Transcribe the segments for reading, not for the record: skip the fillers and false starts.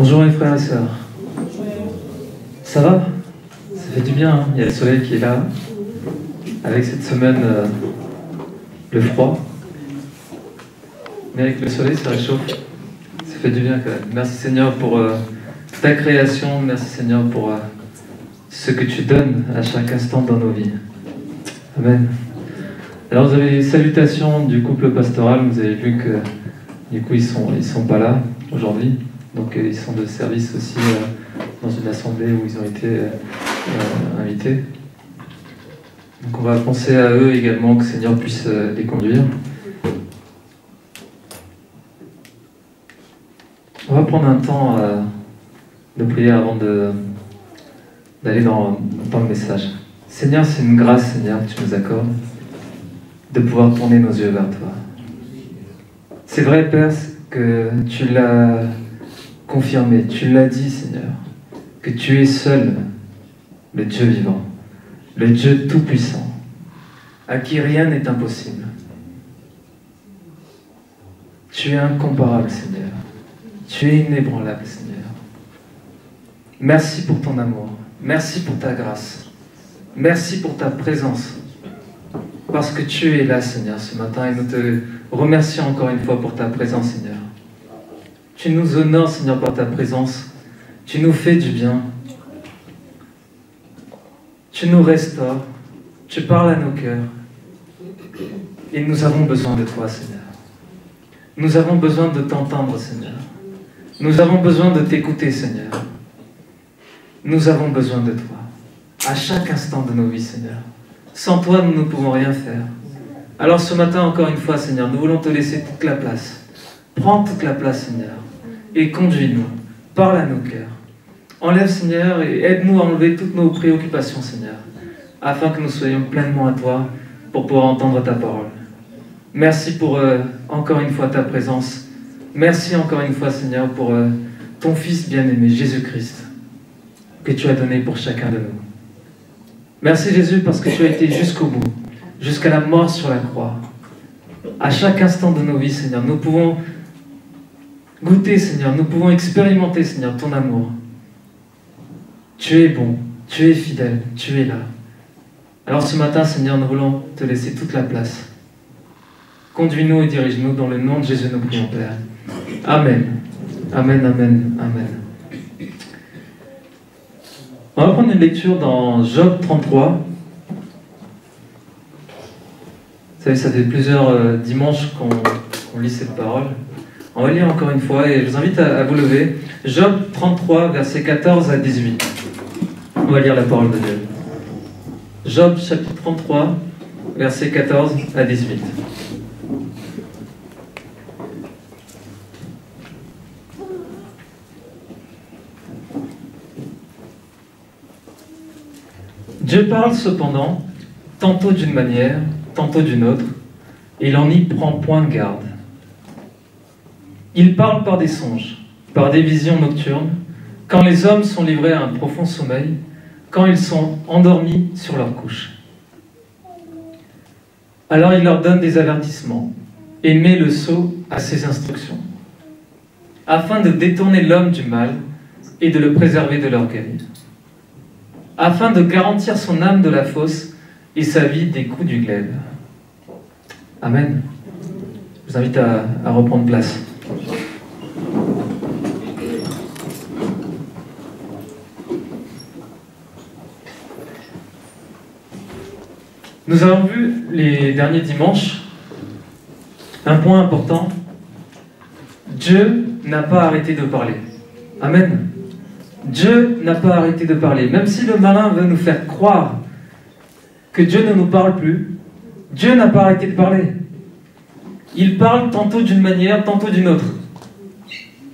Bonjour les frères et sœurs. Ça va? Ça fait du bien, hein. Il y a le soleil qui est là. Avec cette semaine, le froid. Mais avec le soleil, ça réchauffe. Ça fait du bien quand même. Merci Seigneur pour ta création. Merci Seigneur pour ce que tu donnes à chaque instant dans nos vies. Amen. Alors vous avez les salutations du couple pastoral. Vous avez vu que du coup ils sont pas là aujourd'hui. Donc ils sont de service aussi dans une assemblée où ils ont été invités. Donc on va penser à eux également, que le Seigneur puisse les conduire. On va prendre un temps de prière avant d'aller dans le message. Seigneur, c'est une grâce, Seigneur, que tu nous accordes de pouvoir tourner nos yeux vers toi. C'est vrai, Père, que tu l'as confirmé, tu l'as dit, Seigneur, que tu es seul le Dieu vivant, le Dieu tout-puissant, à qui rien n'est impossible. Tu es incomparable, Seigneur. Tu es inébranlable, Seigneur. Merci pour ton amour. Merci pour ta grâce. Merci pour ta présence. Parce que tu es là, Seigneur, ce matin, et nous te remercions encore une fois pour ta présence, Seigneur. Tu nous honores, Seigneur, par ta présence. Tu nous fais du bien. Tu nous restaures. Tu parles à nos cœurs. Et nous avons besoin de toi, Seigneur. Nous avons besoin de t'entendre, Seigneur. Nous avons besoin de t'écouter, Seigneur. Nous avons besoin de toi. À chaque instant de nos vies, Seigneur. Sans toi, nous ne pouvons rien faire. Alors ce matin, encore une fois, Seigneur, nous voulons te laisser toute la place. Prends toute la place, Seigneur. Et conduis-nous. Parle à nos cœurs. Enlève, Seigneur, et aide-nous à enlever toutes nos préoccupations, Seigneur. Afin que nous soyons pleinement à toi pour pouvoir entendre ta parole. Merci pour encore une fois ta présence. Merci encore une fois, Seigneur, pour ton Fils bien-aimé, Jésus-Christ, que tu as donné pour chacun de nous. Merci Jésus parce que tu as été jusqu'au bout, jusqu'à la mort sur la croix. À chaque instant de nos vies, Seigneur, nous pouvons goûter, Seigneur, nous pouvons expérimenter, Seigneur, ton amour. Tu es bon, tu es fidèle, tu es là. Alors ce matin, Seigneur, nous voulons te laisser toute la place. Conduis-nous et dirige-nous dans le nom de Jésus, nous prions, Père. Amen. Amen, amen, amen. On va prendre une lecture dans Job 33. Vous savez, ça fait plusieurs dimanches qu'on lit cette parole. On va lire encore une fois et je vous invite à vous lever. Job 33, versets 14 à 18. On va lire la parole de Dieu. Job chapitre 33, versets 14 à 18. Dieu parle cependant, tantôt d'une manière, tantôt d'une autre, et il n'en y prend point garde. Il parle par des songes, par des visions nocturnes, quand les hommes sont livrés à un profond sommeil, quand ils sont endormis sur leur couche. Alors il leur donne des avertissements, et met le sceau à ses instructions, afin de détourner l'homme du mal et de le préserver de l'orgueil, afin de garantir son âme de la fosse et sa vie des coups du glaive. Amen. Je vous invite à reprendre place. Nous avons vu les derniers dimanches un point important. Dieu n'a pas arrêté de parler. Amen. Dieu n'a pas arrêté de parler. Même si le malin veut nous faire croire que Dieu ne nous parle plus, Dieu n'a pas arrêté de parler. Il parle tantôt d'une manière, tantôt d'une autre.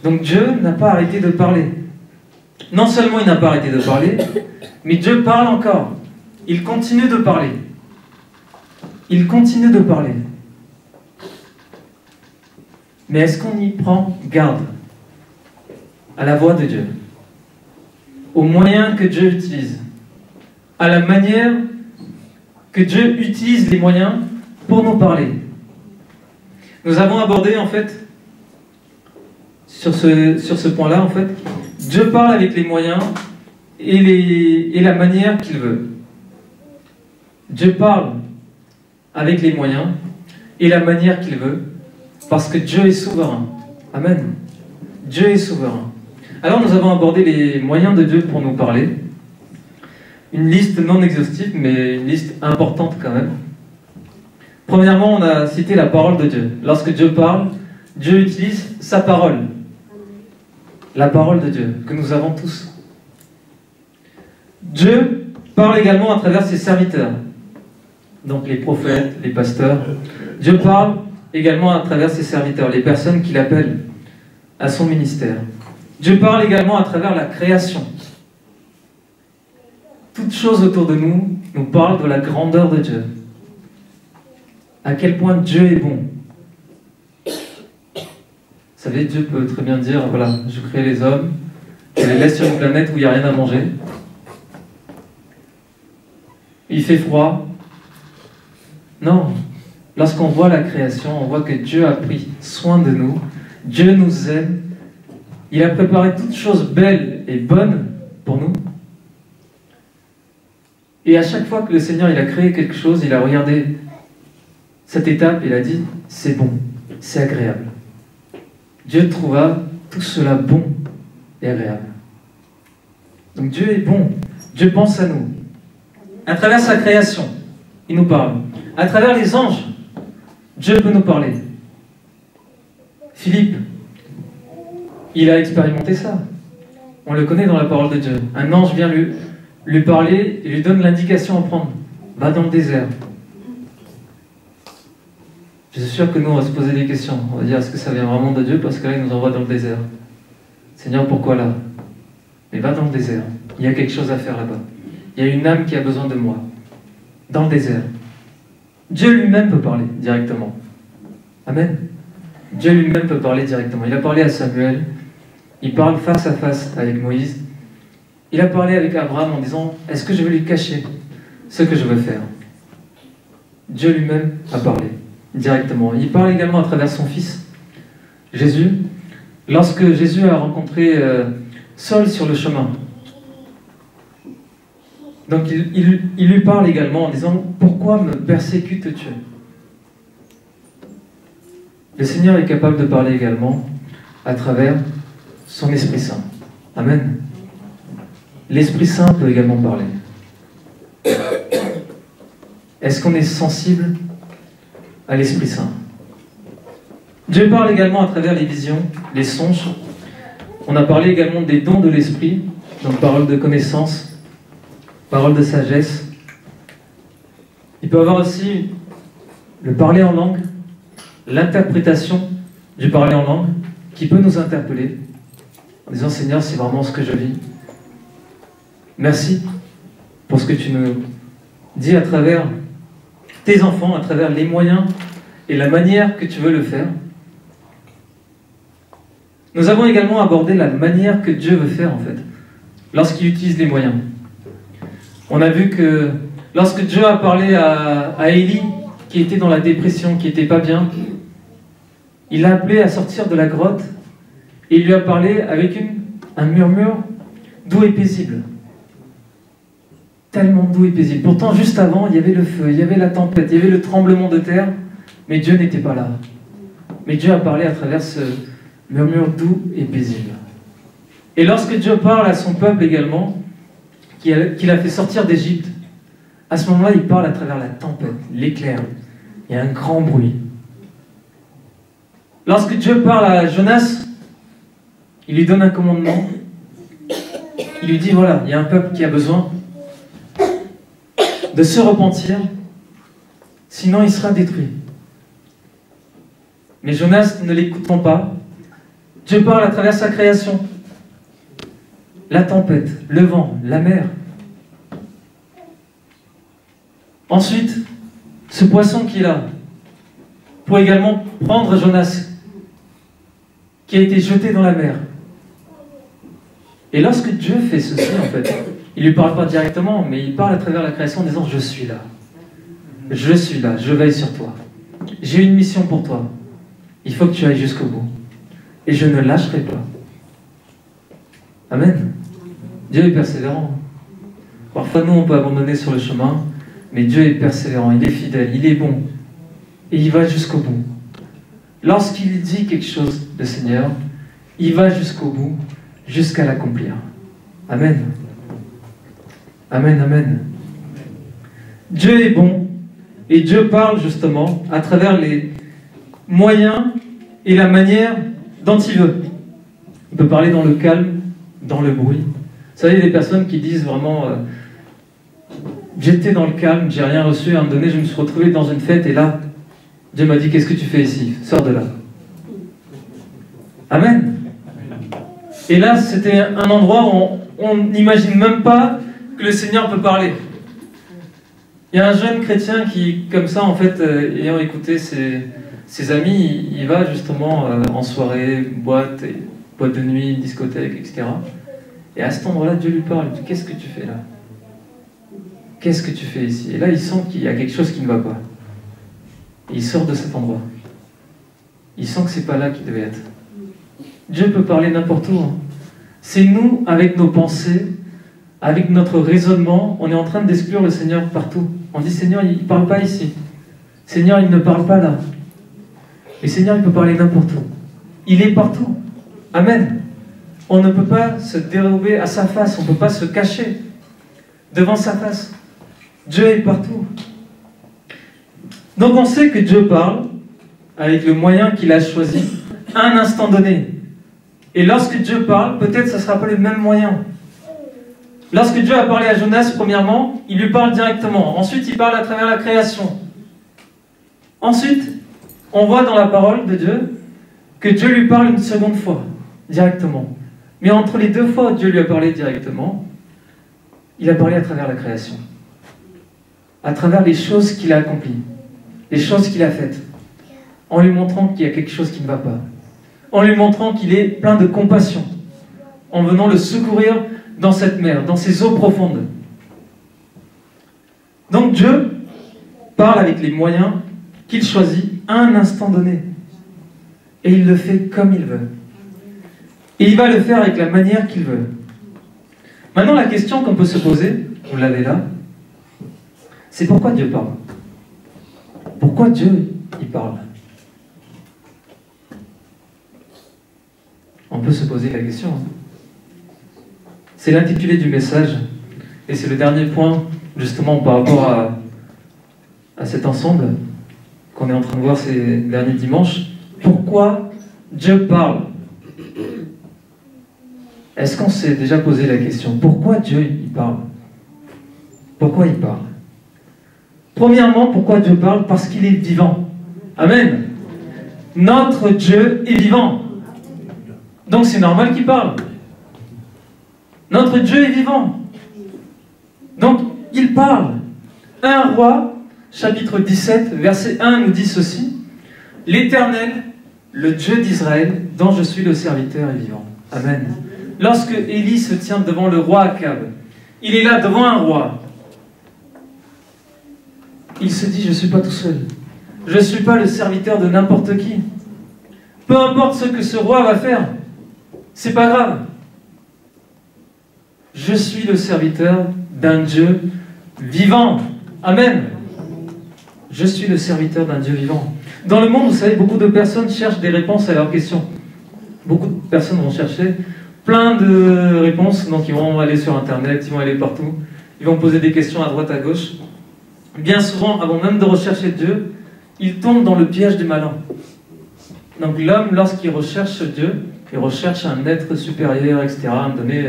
Donc Dieu n'a pas arrêté de parler. Non seulement il n'a pas arrêté de parler, mais Dieu parle encore. Il continue de parler. Il continue de parler. Mais est-ce qu'on y prend garde à la voix de Dieu, aux moyens que Dieu utilise, à la manière que Dieu utilise les moyens pour nous parler? Nous avons abordé en fait sur ce point-là, en fait, Dieu parle avec les moyens et la manière qu'il veut. Dieu parle avec les moyens et la manière qu'il veut, parce que Dieu est souverain. Amen. Dieu est souverain. Alors nous avons abordé les moyens de Dieu pour nous parler. Une liste non exhaustive, mais une liste importante quand même. Premièrement, on a cité la parole de Dieu. Lorsque Dieu parle, Dieu utilise sa parole. La parole de Dieu, que nous avons tous. Dieu parle également à travers ses serviteurs. Donc les prophètes, les pasteurs. Dieu parle également à travers ses serviteurs, les personnes qu'il appelle à son ministère. Dieu parle également à travers la création. Toute chose autour de nous nous parle de la grandeur de Dieu. À quel point Dieu est bon. Vous savez, Dieu peut très bien dire, voilà, je crée les hommes, je les laisse sur une planète où il n'y a rien à manger. Il fait froid. Non. Lorsqu'on voit la création, on voit que Dieu a pris soin de nous. Dieu nous aime. Il a préparé toutes choses belles et bonnes pour nous. Et à chaque fois que le Seigneur il a créé quelque chose, il a regardé cette étape et il a dit, c'est bon, c'est agréable. Dieu trouva tout cela bon et agréable. Donc Dieu est bon. Dieu pense à nous. À travers sa création, il nous parle. À travers les anges, Dieu peut nous parler. Philippe, il a expérimenté ça. On le connaît dans la parole de Dieu. Un ange vient lui parler et lui donne l'indication à prendre. Va dans le désert. Je suis sûr que nous, on va se poser des questions. On va dire, est-ce que ça vient vraiment de Dieu? Parce que là, il nous envoie dans le désert. Seigneur, pourquoi là? Mais va dans le désert. Il y a quelque chose à faire là-bas. Il y a une âme qui a besoin de moi. Dans le désert. Dieu lui-même peut parler directement. Amen. Dieu lui-même peut parler directement. Il a parlé à Samuel. Il parle face à face avec Moïse. Il a parlé avec Abraham en disant, est-ce que je vais lui cacher ce que je veux faire? Dieu lui-même a parlé directement. Il parle également à travers son fils, Jésus. Lorsque Jésus a rencontré Saul sur le chemin, donc il lui parle également en disant, pourquoi me persécutes-tu? Le Seigneur est capable de parler également à travers son Esprit Saint. Amen. L'Esprit Saint peut également parler. Est-ce qu'on est sensible à l'Esprit Saint? Dieu parle également à travers les visions, les songes. On a parlé également des dons de l'Esprit, donc parole de connaissance, parole de sagesse. Il peut y avoir aussi le parler en langue, l'interprétation du parler en langue, qui peut nous interpeller, en disant, Seigneur, c'est vraiment ce que je vis. Merci pour ce que tu nous dis à travers tes enfants, à travers les moyens et la manière que tu veux le faire. Nous avons également abordé la manière que Dieu veut faire, en fait, lorsqu'il utilise les moyens. On a vu que lorsque Dieu a parlé à Élie, qui était dans la dépression, qui n'était pas bien, il l'a appelé à sortir de la grotte et il lui a parlé avec un murmure doux et paisible. Tellement doux et paisible. Pourtant, juste avant, il y avait le feu, il y avait la tempête, il y avait le tremblement de terre, mais Dieu n'était pas là. Mais Dieu a parlé à travers ce murmure doux et paisible. Et lorsque Dieu parle à son peuple également, qu'il a fait sortir d'Égypte, à ce moment-là, il parle à travers la tempête, l'éclair. Il y a un grand bruit. Lorsque Dieu parle à Jonas, il lui donne un commandement. Il lui dit, voilà, il y a un peuple qui a besoin de se repentir, sinon il sera détruit. Mais Jonas ne l'écouteront pas. Dieu parle à travers sa création. La tempête, le vent, la mer. Ensuite, ce poisson qui est là, pour également prendre Jonas, qui a été jeté dans la mer. Et lorsque Dieu fait ceci, en fait, il ne lui parle pas directement, mais il parle à travers la création en disant « Je suis là. Je suis là, je veille sur toi. J'ai une mission pour toi. Il faut que tu ailles jusqu'au bout. Et je ne lâcherai pas. » Amen. Dieu est persévérant. Parfois, nous, on peut abandonner sur le chemin, mais Dieu est persévérant, il est fidèle, il est bon. Et il va jusqu'au bout. Lorsqu'il dit quelque chose, le Seigneur, il va jusqu'au bout, jusqu'à l'accomplir. Amen. Amen, amen. Dieu est bon, et Dieu parle justement à travers les moyens et la manière dont il veut. Il peut parler dans le calme, dans le bruit. Vous savez, des personnes qui disent vraiment j'étais dans le calme, j'ai rien reçu, à un moment donné, je me suis retrouvé dans une fête, et là, Dieu m'a dit, qu'est-ce que tu fais ici? Sors de là. Amen. Et là, c'était un endroit où on n'imagine même pas que le Seigneur peut parler. Il y a un jeune chrétien qui, comme ça, en fait, ayant écouté ses amis, il va justement en soirée, boîte de nuit, discothèque, etc. Et à cet endroit-là, Dieu lui parle. Il dit, qu'est-ce que tu fais là? Qu'est-ce que tu fais ici? Et là, il sent qu'il y a quelque chose qui ne va pas. Et il sort de cet endroit. Il sent que c'est pas là qu'il devait être. Dieu peut parler n'importe où. C'est nous, avec nos pensées, avec notre raisonnement, on est en train d'exclure le Seigneur partout. On dit, Seigneur, il ne parle pas ici. Seigneur, il ne parle pas là. Mais Seigneur, il peut parler n'importe où. Il est partout. Amen. On ne peut pas se dérober à sa face. On ne peut pas se cacher devant sa face. Dieu est partout. Donc on sait que Dieu parle avec le moyen qu'il a choisi à un instant donné. Et lorsque Dieu parle, peut-être ça ne sera pas le même moyen. Lorsque Dieu a parlé à Jonas, premièrement, il lui parle directement. Ensuite, il parle à travers la création. Ensuite, on voit dans la parole de Dieu que Dieu lui parle une seconde fois, directement. Mais entre les deux fois où Dieu lui a parlé directement, il a parlé à travers la création. À travers les choses qu'il a accomplies, les choses qu'il a faites, en lui montrant qu'il y a quelque chose qui ne va pas, en lui montrant qu'il est plein de compassion, en venant le secourir dans cette mer, dans ces eaux profondes. Donc Dieu parle avec les moyens qu'il choisit à un instant donné. Et il le fait comme il veut. Et il va le faire avec la manière qu'il veut. Maintenant, la question qu'on peut se poser, vous l'avez là, c'est pourquoi Dieu parle? Pourquoi Dieu, il parle? On peut se poser la question. C'est l'intitulé du message. Et c'est le dernier point, justement, par rapport à cet ensemble qu'on est en train de voir ces derniers dimanches. Pourquoi Dieu parle? Est-ce qu'on s'est déjà posé la question? Pourquoi Dieu, il parle? Pourquoi il parle? Premièrement, pourquoi Dieu parle? Parce qu'il est vivant. Amen. Notre Dieu est vivant. Donc c'est normal qu'il parle. Notre Dieu est vivant. Donc il parle. 1 Roi, chapitre 17, verset 1 nous dit ceci. L'Éternel, le Dieu d'Israël, dont je suis le serviteur, est vivant. Amen. Lorsque Élie se tient devant le roi Akab, il est là devant un roi. Il se dit, je ne suis pas tout seul. Je ne suis pas le serviteur de n'importe qui. Peu importe ce que ce roi va faire, c'est pas grave. Je suis le serviteur d'un Dieu vivant. Amen. Je suis le serviteur d'un Dieu vivant. Dans le monde, vous savez, beaucoup de personnes cherchent des réponses à leurs questions. Beaucoup de personnes vont chercher plein de réponses, donc ils vont aller sur Internet, ils vont aller partout, ils vont poser des questions à droite, à gauche. Bien souvent, avant même de rechercher Dieu, ils tombent dans le piège du malin. Donc l'homme, lorsqu'il recherche Dieu, il recherche un être supérieur, etc. À un moment donné,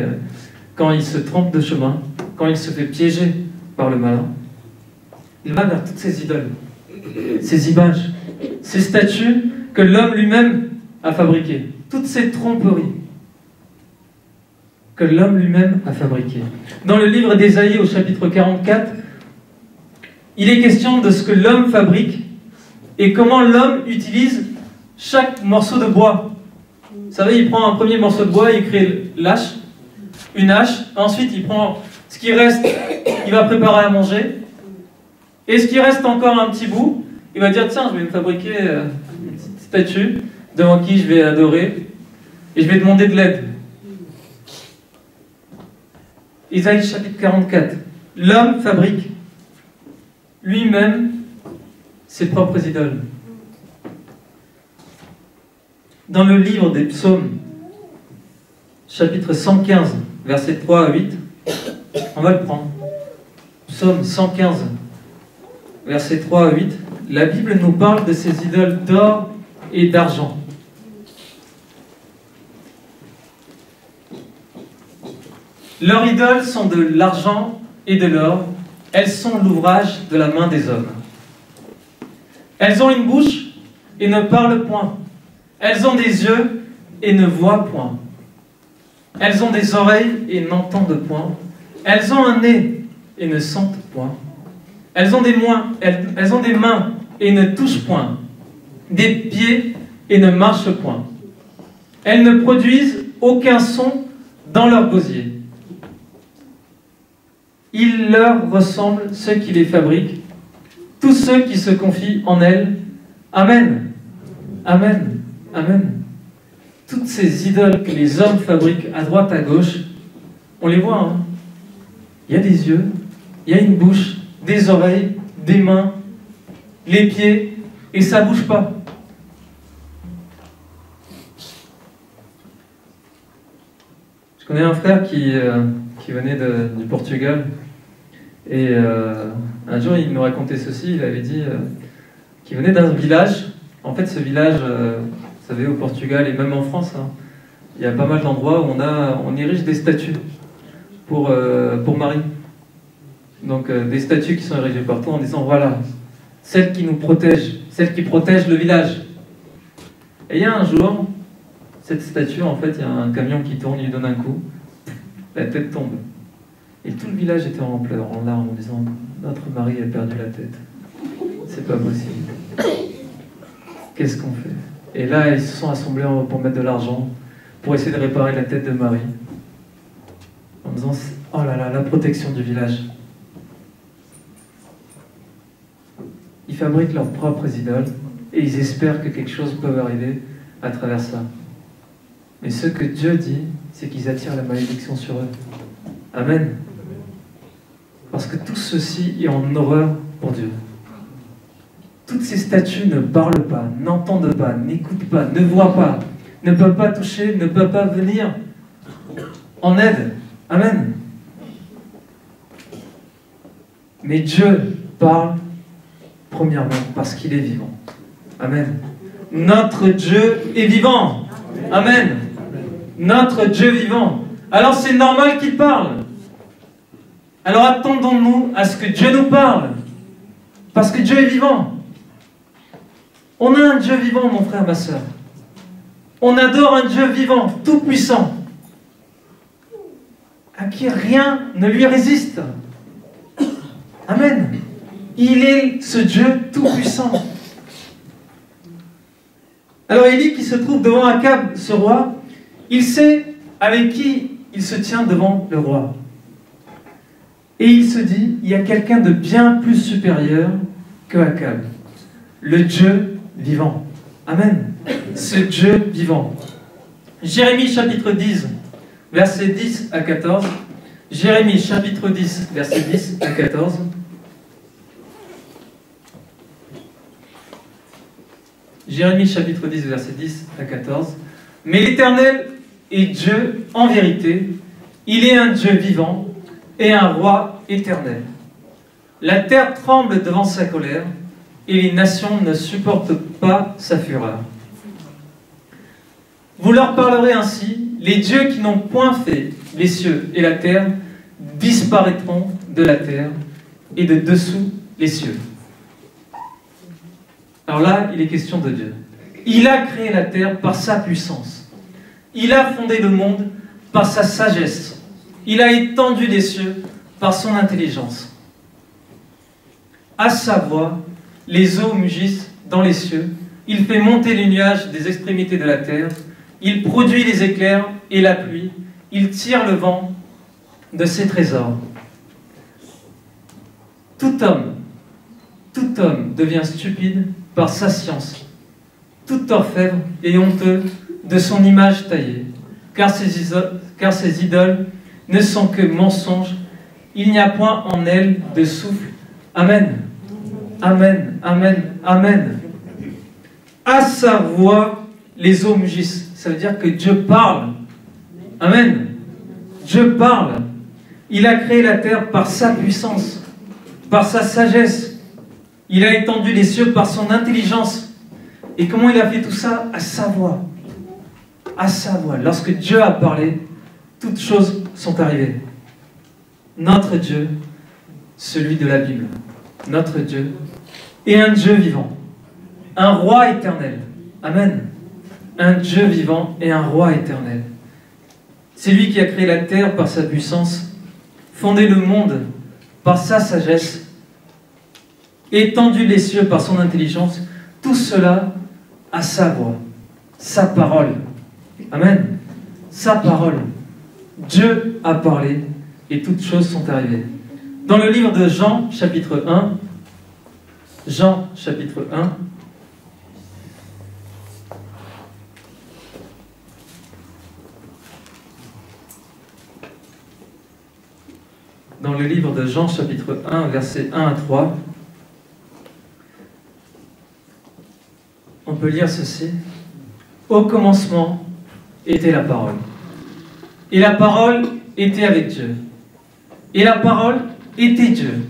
quand il se trompe de chemin, quand il se fait piéger par le malin, il va vers toutes ces idoles, ces images, ces statues que l'homme lui-même a fabriquées, toutes ces tromperies que l'homme lui-même a fabriquées. Dans le livre d'Ésaïe, au chapitre 44, il est question de ce que l'homme fabrique et comment l'homme utilise chaque morceau de bois. Vous savez, il prend un premier morceau de bois, il crée une hache, ensuite il prend ce qui reste, il va préparer à manger, et ce qui reste encore un petit bout, il va dire, tiens, je vais me fabriquer une petite statue devant qui je vais adorer, et je vais demander de l'aide. Isaïe chapitre 44. L'homme fabrique lui-même ses propres idoles. Dans le livre des psaumes, chapitre 115, versets 3 à 8, on va le prendre. Psaume 115, versets 3 à 8, la Bible nous parle de ces idoles d'or et d'argent. Leurs idoles sont de l'argent et de l'or. Elles sont l'ouvrage de la main des hommes. Elles ont une bouche et ne parlent point. Elles ont des yeux et ne voient point. Elles ont des oreilles et n'entendent point. Elles ont un nez et ne sentent point. Elles ont des mains et ne touchent point. Des pieds et ne marchent point. Elles ne produisent aucun son dans leur gosier. Il leur ressemble ceux qui les fabriquent, tous ceux qui se confient en elles. Amen. Amen. Amen. Toutes ces idoles que les hommes fabriquent à droite, à gauche, on les voit, hein. Il y a des yeux, il y a une bouche, des oreilles, des mains, les pieds, et ça ne bouge pas. Je connais un frère qui venait du Portugal, et un jour il nous racontait ceci. Il avait dit qu'il venait d'un village. En fait, ce village, vous savez, au Portugal et même en France, hein, il y a pas mal d'endroits où on érige des statues pour Marie. Donc des statues qui sont érigées partout en disant voilà, celle qui nous protège, celle qui protège le village. Et il y a un jour, cette statue, en fait, il y a un camion qui tourne, il lui donne un coup, la tête tombe. Et tout le village était en pleurs, en larmes, en disant notre Marie a perdu la tête. C'est pas possible. Qu'est-ce qu'on fait? Et là, ils se sont assemblés pour mettre de l'argent, pour essayer de réparer la tête de Marie. En disant, oh là là, la protection du village. Ils fabriquent leurs propres idoles et ils espèrent que quelque chose peut arriver à travers ça. Mais ce que Dieu dit, c'est qu'ils attirent la malédiction sur eux. Amen. Parce que tout ceci est en horreur pour Dieu. Toutes ces statues ne parlent pas, n'entendent pas, n'écoutent pas, ne voient pas, ne peuvent pas toucher, ne peuvent pas venir en aide. Amen. Mais Dieu parle premièrement parce qu'il est vivant. Amen. Notre Dieu est vivant. Amen. Notre Dieu vivant. Alors c'est normal qu'il parle. Alors attendons-nous à ce que Dieu nous parle. Parce que Dieu est vivant. On a un Dieu vivant, mon frère, ma soeur. On adore un Dieu vivant, tout puissant, à qui rien ne lui résiste. Amen. Il est ce Dieu tout puissant. Alors Élie, qui se trouve devant Akab, ce roi, il sait avec qui il se tient devant le roi. Et il se dit, il y a quelqu'un de bien plus supérieur que Akab, le Dieu vivant. Amen. Ce Dieu vivant. Jérémie chapitre 10, versets 10 à 14. Jérémie chapitre 10, versets 10 à 14. Jérémie chapitre 10, versets 10 à 14. Mais l'Éternel est Dieu en vérité. Il est un Dieu vivant et un roi éternel. La terre tremble devant sa colère et les nations ne supportent pas sa fureur. Vous leur parlerez ainsi, les dieux qui n'ont point fait les cieux et la terre disparaîtront de la terre et de dessous les cieux. Alors là, il est question de Dieu. Il a créé la terre par sa puissance. Il a fondé le monde par sa sagesse. Il a étendu les cieux par son intelligence. À sa voix, les eaux mugissent dans les cieux. Il fait monter les nuages des extrémités de la terre. Il produit les éclairs et la pluie. Il tire le vent de ses trésors. Tout homme devient stupide par sa science. Tout orfèvre est honteux de son image taillée, car ses idoles ne sont que mensonges. Il n'y a point en elles de souffle. Amen. Amen. Amen. Amen. À sa voix, les eaux mugissent. Ça veut dire que Dieu parle. Amen. Dieu parle. Il a créé la terre par sa puissance, par sa sagesse. Il a étendu les cieux par son intelligence. Et comment il a fait tout ça? À sa voix. À sa voix. Lorsque Dieu a parlé, toutes choses sont arrivées. Notre Dieu, celui de la Bible, notre Dieu, est un Dieu vivant, un roi éternel. Amen. Un Dieu vivant et un roi éternel. C'est lui qui a créé la terre par sa puissance, fondé le monde par sa sagesse, étendu les cieux par son intelligence, tout cela à sa voix, sa parole. Amen. Sa parole. Dieu a parlé et toutes choses sont arrivées. Dans le livre de Jean, chapitre 1, Jean, chapitre 1, dans le livre de Jean, chapitre 1, versets 1 à 3, on peut lire ceci. Au commencement était la parole. Et la parole était avec Dieu. Et la parole était Dieu.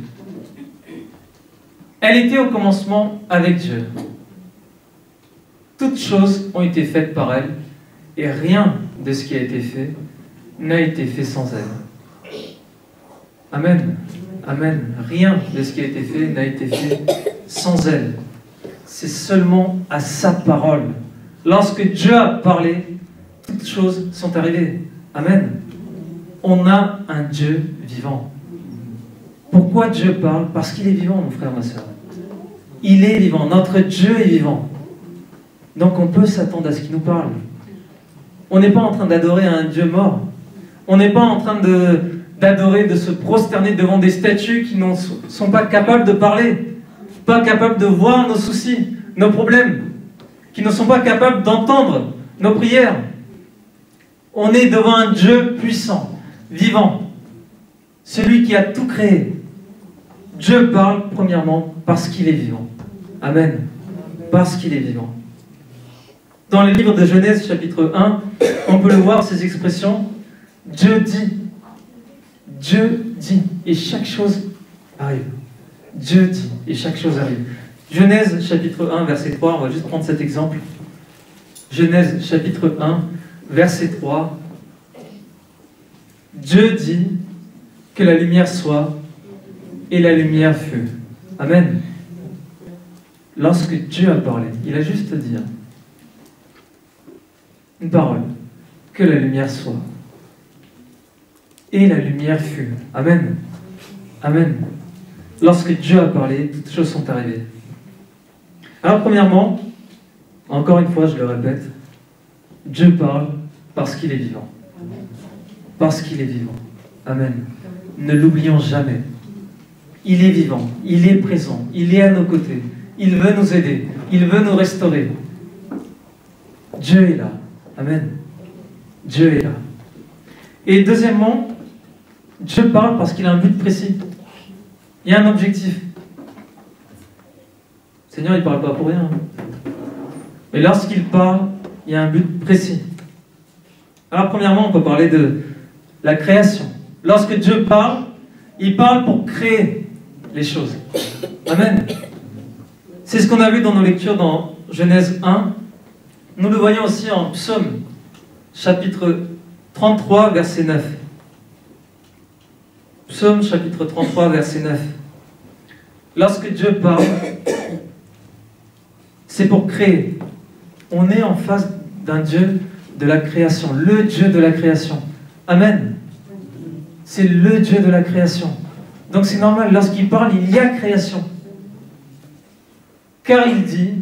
Elle était au commencement avec Dieu. Toutes choses ont été faites par elle, et rien de ce qui a été fait n'a été fait sans elle. Amen. Amen. Rien de ce qui a été fait n'a été fait sans elle. C'est seulement à sa parole. Lorsque Dieu a parlé, toutes choses sont arrivées. Amen. On a un Dieu vivant. Pourquoi Dieu parle? Parce qu'il est vivant, mon frère, ma soeur. Il est vivant. Notre Dieu est vivant. Donc on peut s'attendre à ce qu'il nous parle. On n'est pas en train d'adorer un Dieu mort. On n'est pas en train d'adorer, de se prosterner devant des statues qui ne sont pas capables de parler, pas capables de voir nos soucis, nos problèmes, qui ne sont pas capables d'entendre nos prières. On est devant un Dieu puissant, vivant, celui qui a tout créé. Dieu parle premièrement parce qu'il est vivant. Amen. Parce qu'il est vivant. Dans le livre de Genèse, chapitre 1, on peut le voir, ces expressions. Dieu dit. Dieu dit. Et chaque chose arrive. Dieu dit. Et chaque chose arrive. Genèse, chapitre 1, verset 3. On va juste prendre cet exemple. Genèse, chapitre 1, verset 3. Dieu dit que la lumière soit, et la lumière fut. Amen. Lorsque Dieu a parlé, il a juste dit une parole, que la lumière soit, et la lumière fut. Amen. Amen. Lorsque Dieu a parlé, toutes choses sont arrivées. Alors premièrement, encore une fois je le répète, Dieu parle parce qu'il est vivant. Parce qu'il est vivant. Amen. Ne l'oublions jamais. Il est vivant, il est présent, il est à nos côtés, il veut nous aider, il veut nous restaurer. Dieu est là. Amen. Dieu est là. Et deuxièmement, Dieu parle parce qu'il a un but précis. Il y a un objectif. Le Seigneur, il ne parle pas pour rien. Mais lorsqu'il parle, il y a un but précis. Alors premièrement, on peut parler de la création. Lorsque Dieu parle, il parle pour créer les choses. Amen. C'est ce qu'on a vu dans nos lectures dans Genèse 1. Nous le voyons aussi en Psaume, chapitre 33, verset 9. Psaume, chapitre 33, verset 9. Lorsque Dieu parle, c'est pour créer. On est en face d'un Dieu de la création, le Dieu de la création. Amen. C'est le Dieu de la création. Donc c'est normal, lorsqu'il parle, il y a création. Car il dit,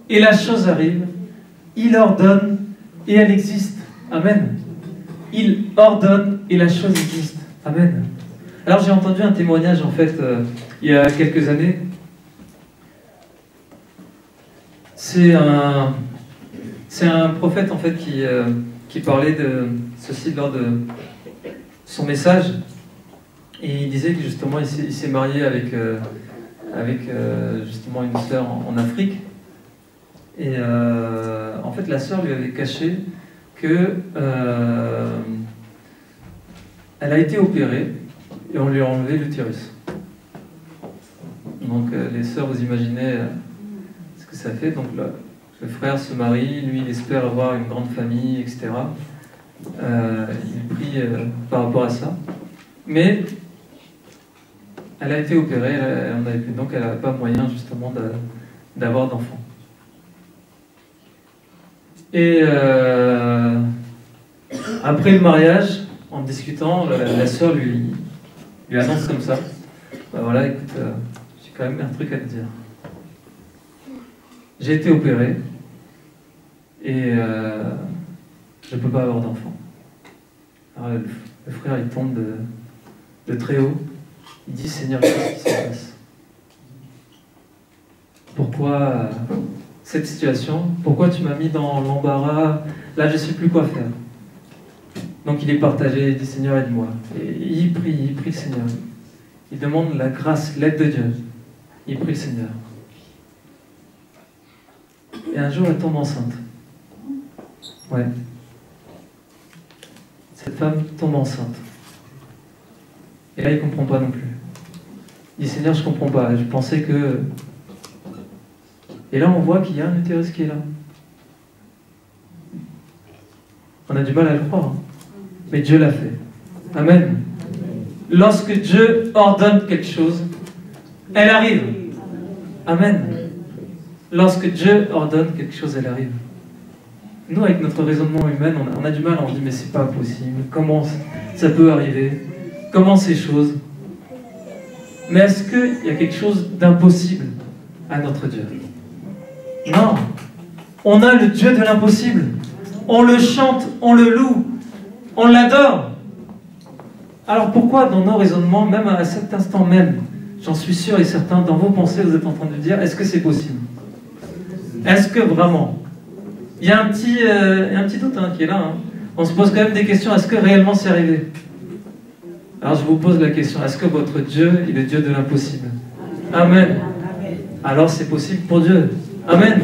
et la chose arrive, il ordonne, et elle existe. Amen. Il ordonne, et la chose existe. Amen. Alors j'ai entendu un témoignage, en fait, il y a quelques années. C'est un prophète, en fait, qui parlait de ceci lors de son message. Et il disait que justement, il s'est marié avec justement une sœur en Afrique. Et en fait, la sœur lui avait caché que elle a été opérée et on lui a enlevé l'utérus. Donc les sœurs, vous imaginez ce que ça fait. Donc le frère se marie, lui il espère avoir une grande famille, etc. Il prie par rapport à ça. Mais elle a été opérée, donc elle n'avait pas moyen justement d'avoir d'enfant. Et après le mariage, en discutant, la sœur lui annonce comme ça, bah voilà, écoute, j'ai quand même un truc à te dire. J'ai été opéré et je ne peux pas avoir d'enfant. Alors le frère il tombe de très haut, il dit Seigneur, qu'est-ce qui se passe? Pourquoi cette situation? Pourquoi tu m'as mis dans l'embarras? Là je ne sais plus quoi faire. Donc il est partagé, il dit Seigneur aide-moi. Et il prie le Seigneur. Il demande la grâce, l'aide de Dieu. Il prie le Seigneur. Et un jour elle tombe enceinte. Ouais. Cette femme tombe enceinte. Et là il ne comprend pas non plus. Il dit Seigneur, je ne comprends pas. Je pensais que... Et là on voit qu'il y a un utérus qui est là. On a du mal à le croire. Hein. Mais Dieu l'a fait. Amen. Lorsque Dieu ordonne quelque chose, elle arrive. Amen. Lorsque Dieu ordonne quelque chose, elle arrive. Nous, avec notre raisonnement humain, on a du mal, on se dit mais c'est pas possible. Comment ça peut arriver? Comment ces choses? Mais est-ce qu'il y a quelque chose d'impossible à notre Dieu? Non. On a le Dieu de l'impossible. On le chante, on le loue. On l'adore. Alors pourquoi dans nos raisonnements, même à cet instant même, j'en suis sûr et certain, dans vos pensées, vous êtes en train de dire, est-ce que c'est possible? Est-ce que vraiment? Il y a un petit doute hein, qui est là. Hein. On se pose quand même des questions, est-ce que réellement c'est arrivé? Alors je vous pose la question, est-ce que votre Dieu est le Dieu de l'impossible? Amen. Alors c'est possible pour Dieu. Amen.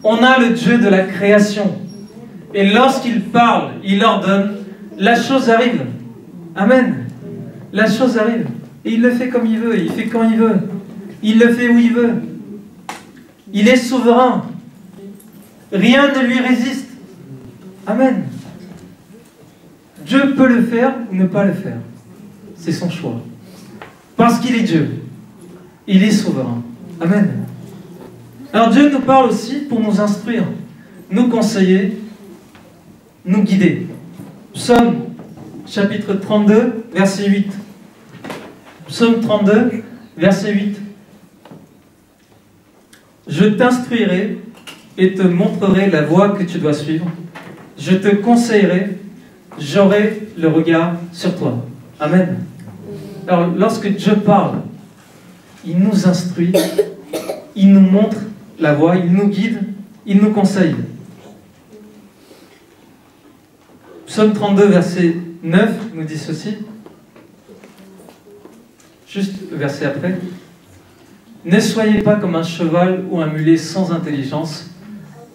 On a le Dieu de la création. Et lorsqu'il parle, il ordonne, la chose arrive. Amen. La chose arrive. Et il le fait comme il veut, il fait quand il veut. Il le fait où il veut. Il est souverain. Rien ne lui résiste. Amen. Dieu peut le faire ou ne pas le faire. C'est son choix. Parce qu'il est Dieu. Il est souverain. Amen. Alors Dieu nous parle aussi pour nous instruire, nous conseiller, nous guider. Psaume chapitre 32, verset 8. Psaume 32, verset 8. Je t'instruirai et te montrerai la voie que tu dois suivre. Je te conseillerai, j'aurai le regard sur toi. Amen. Alors, lorsque Dieu parle, il nous instruit, il nous montre la voie, il nous guide, il nous conseille. Psaume 32, verset 9 nous dit ceci. Juste le verset après. Ne soyez pas comme un cheval ou un mulet sans intelligence.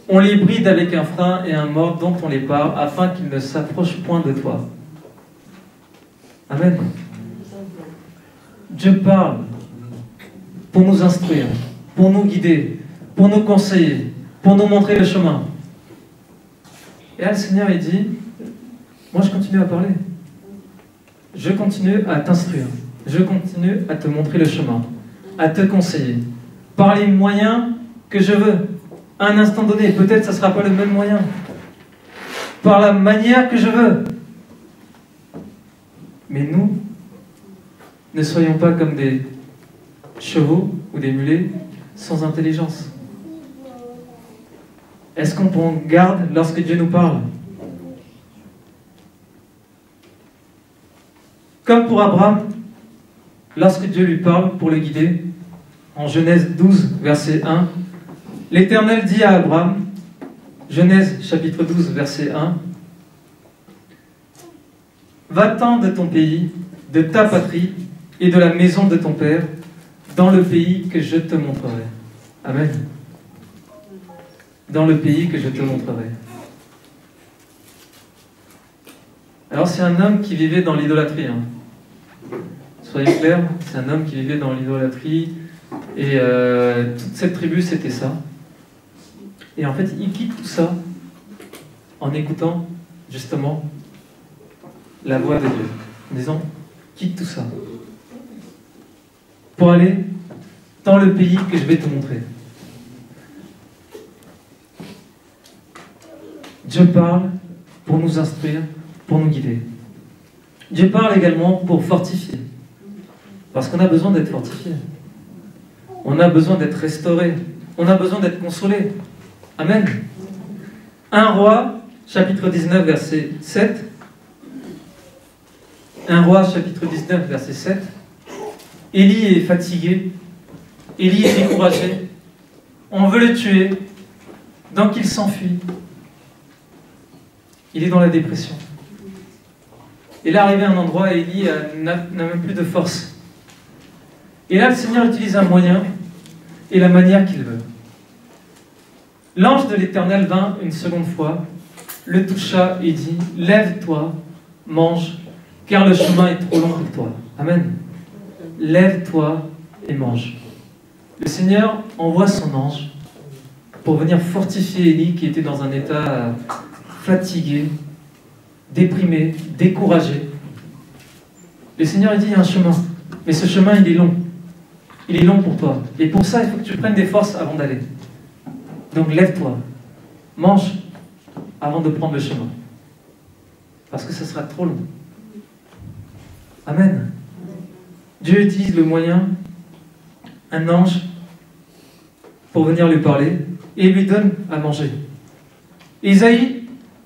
On les bride avec un frein et un mors dont on les part, afin qu'ils ne s'approchent point de toi. Amen. Dieu parle pour nous instruire, pour nous guider, pour nous conseiller, pour nous montrer le chemin. Et là, le Seigneur, il dit, moi je continue à parler. Je continue à t'instruire. Je continue à te montrer le chemin, à te conseiller, par les moyens que je veux. À un instant donné, peut-être ça ne sera pas le même moyen. Par la manière que je veux. Mais nous, ne soyons pas comme des chevaux ou des mulets sans intelligence. Est-ce qu'on prend garde lorsque Dieu nous parle? Comme pour Abraham, lorsque Dieu lui parle pour le guider, en Genèse 12, verset 1, l'Éternel dit à Abraham, Genèse chapitre 12, verset 1, va-t'en de ton pays, de ta patrie et de la maison de ton père, dans le pays que je te montrerai. Amen. Dans le pays que je te montrerai. Alors c'est un homme qui vivait dans l'idolâtrie. Soyez clairs, c'est un homme qui vivait dans l'idolâtrie. Et toute cette tribu, c'était ça. Et en fait, il quitte tout ça en écoutant justement la voix de Dieu. En disant, quitte tout ça. Pour aller dans le pays que je vais te montrer. Dieu parle pour nous instruire, pour nous guider. Dieu parle également pour fortifier. Parce qu'on a besoin d'être fortifié. On a besoin d'être restauré. On a besoin d'être consolé. Amen. 1 Roi, chapitre 19, verset 7. 1 Roi, chapitre 19, verset 7. Élie est fatigué. Élie est découragé. On veut le tuer. Donc il s'enfuit. Il est dans la dépression. Il est arrivé à un endroit et Élie n'a même plus de force. Et là, le Seigneur utilise un moyen et la manière qu'il veut. L'ange de l'Éternel vint une seconde fois, le toucha et dit, « Lève-toi, mange, car le chemin est trop long pour toi. » Amen. Lève-toi et mange. Le Seigneur envoie son ange pour venir fortifier Élie qui était dans un état fatigué, déprimé, découragé. Le Seigneur dit, il y a un chemin, mais ce chemin il est long. Il est long pour toi. Et pour ça, il faut que tu prennes des forces avant d'aller. Donc lève-toi, mange avant de prendre le chemin. Parce que ce sera trop long. Amen. Dieu utilise le moyen, un ange, pour venir lui parler, et lui donne à manger. Isaïe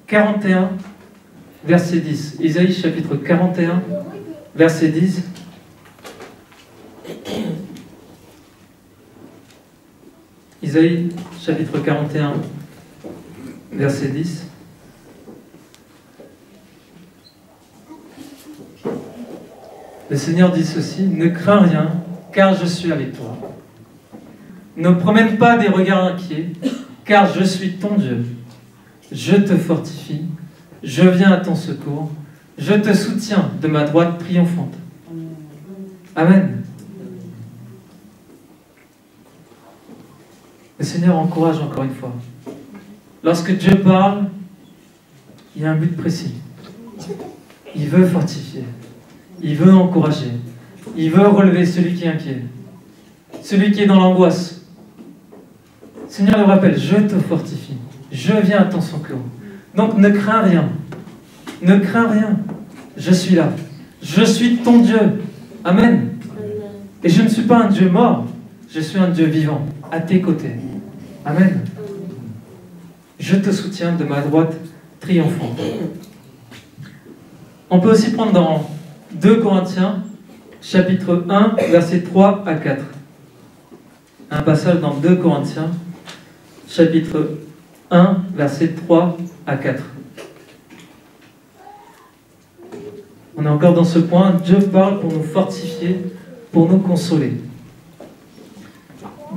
41, verset 10. Isaïe chapitre 41, verset 10. Isaïe chapitre 41, verset 10. Le Seigneur dit ceci, « Ne crains rien, car je suis avec toi. Ne promène pas des regards inquiets, car je suis ton Dieu. Je te fortifie, je viens à ton secours, je te soutiens de ma droite triomphante. » Amen. Le Seigneur encourage encore une fois. Lorsque Dieu parle, il y a un but précis. Il veut fortifier. Il veut encourager. Il veut relever celui qui est inquiet. Celui qui est dans l'angoisse. Le Seigneur le rappelle, je te fortifie. Je viens à ton secours. Donc ne crains rien. Ne crains rien. Je suis là. Je suis ton Dieu. Amen. Et je ne suis pas un Dieu mort. Je suis un Dieu vivant, à tes côtés. Amen. Je te soutiens de ma droite triomphante. On peut aussi prendre dans 2 Corinthiens, chapitre 1, versets 3 à 4. Un passage dans 2 Corinthiens, chapitre 1, versets 3 à 4. On est encore dans ce point. Dieu parle pour nous fortifier, pour nous consoler.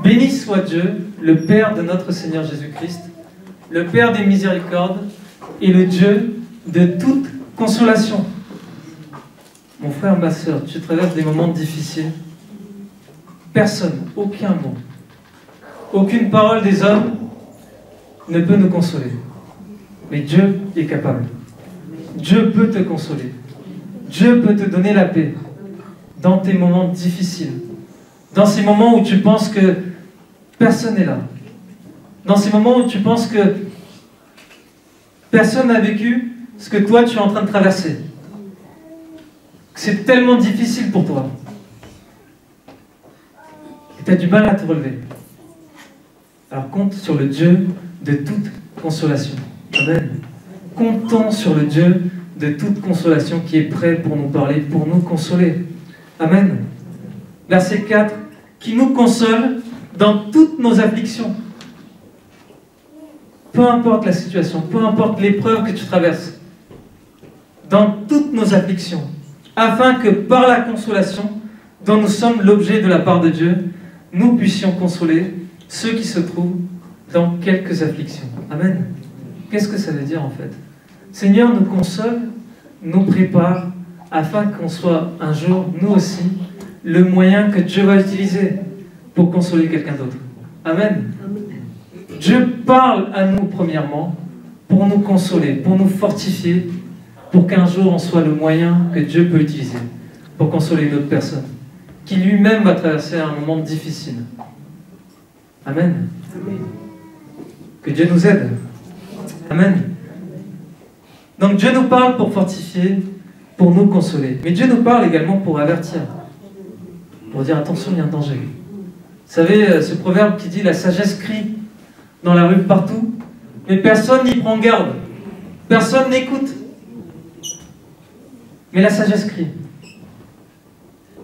Béni soit Dieu, le Père de notre Seigneur Jésus-Christ, le Père des miséricordes et le Dieu de toute consolation. Mon frère, ma soeur, tu traverses des moments difficiles. Personne, aucun mot, aucune parole des hommes ne peut nous consoler. Mais Dieu est capable. Dieu peut te consoler. Dieu peut te donner la paix dans tes moments difficiles. Dans ces moments où tu penses que personne n'est là. Dans ces moments où tu penses que personne n'a vécu ce que toi tu es en train de traverser. C'est tellement difficile pour toi. Et tu as du mal à te relever. Alors compte sur le Dieu de toute consolation. Amen. Comptons sur le Dieu de toute consolation qui est prêt pour nous parler, pour nous consoler. Amen. Verset 4. Qui nous console dans toutes nos afflictions. Peu importe la situation, peu importe l'épreuve que tu traverses. dans toutes nos afflictions, afin que par la consolation dont nous sommes l'objet de la part de Dieu, nous puissions consoler ceux qui se trouvent dans quelques afflictions. Amen. Qu'est-ce que ça veut dire en fait? Seigneur nous console, nous prépare, afin qu'on soit un jour, nous aussi, le moyen que Dieu va utiliser pour consoler quelqu'un d'autre. Amen. Dieu parle à nous premièrement pour nous consoler, pour nous fortifier, pour qu'un jour on soit le moyen que Dieu peut utiliser pour consoler une autre personne, qui lui-même va traverser un moment difficile. Amen. Que Dieu nous aide. Amen. Donc Dieu nous parle pour fortifier, pour nous consoler. Mais Dieu nous parle également pour avertir. Pour dire attention, il y a un danger. Vous savez, ce proverbe qui dit la sagesse crie dans la rue partout, mais personne n'y prend garde. Personne n'écoute. Mais la sagesse crie.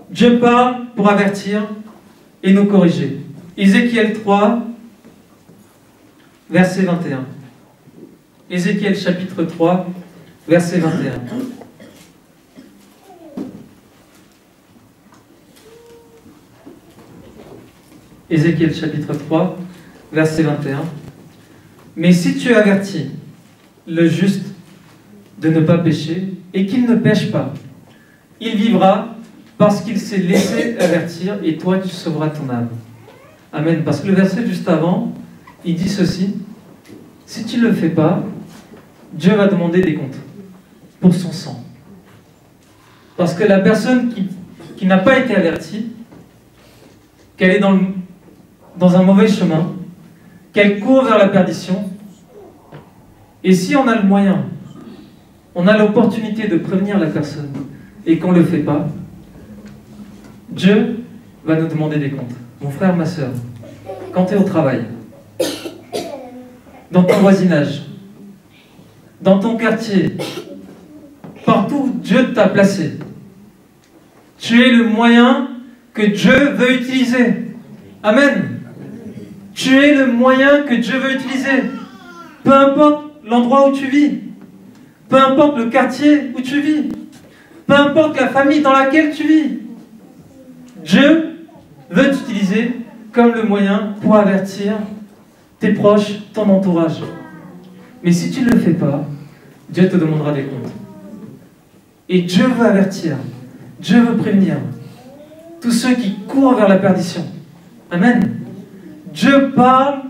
Dieu parle pour avertir et nous corriger. Ézéchiel 3, verset 21. Ézéchiel chapitre 3, verset 21. Ézéchiel chapitre 3, verset 21. Mais si tu avertis le juste de ne pas pécher, et qu'il ne pêche pas, il vivra parce qu'il s'est laissé avertir, et toi tu sauveras ton âme. Amen. Parce que le verset juste avant, il dit ceci: si tu ne le fais pas, Dieu va demander des comptes pour son sang. Parce que la personne qui n'a pas été avertie, qu'elle est dans un mauvais chemin, qu'elle court vers la perdition, et si on a le moyen, on a l'opportunité de prévenir la personne, et qu'on ne le fait pas, Dieu va nous demander des comptes. Mon frère, ma soeur, quand tu es au travail, dans ton voisinage, dans ton quartier, partout où Dieu t'a placé, tu es le moyen que Dieu veut utiliser. Amen. Tu es le moyen que Dieu veut utiliser. Peu importe l'endroit où tu vis, peu importe le quartier où tu vis, peu importe la famille dans laquelle tu vis, Dieu veut t'utiliser comme le moyen pour avertir tes proches, ton entourage. Mais si tu ne le fais pas, Dieu te demandera des comptes. Et Dieu veut avertir, Dieu veut prévenir tous ceux qui courent vers la perdition. Amen. Dieu parle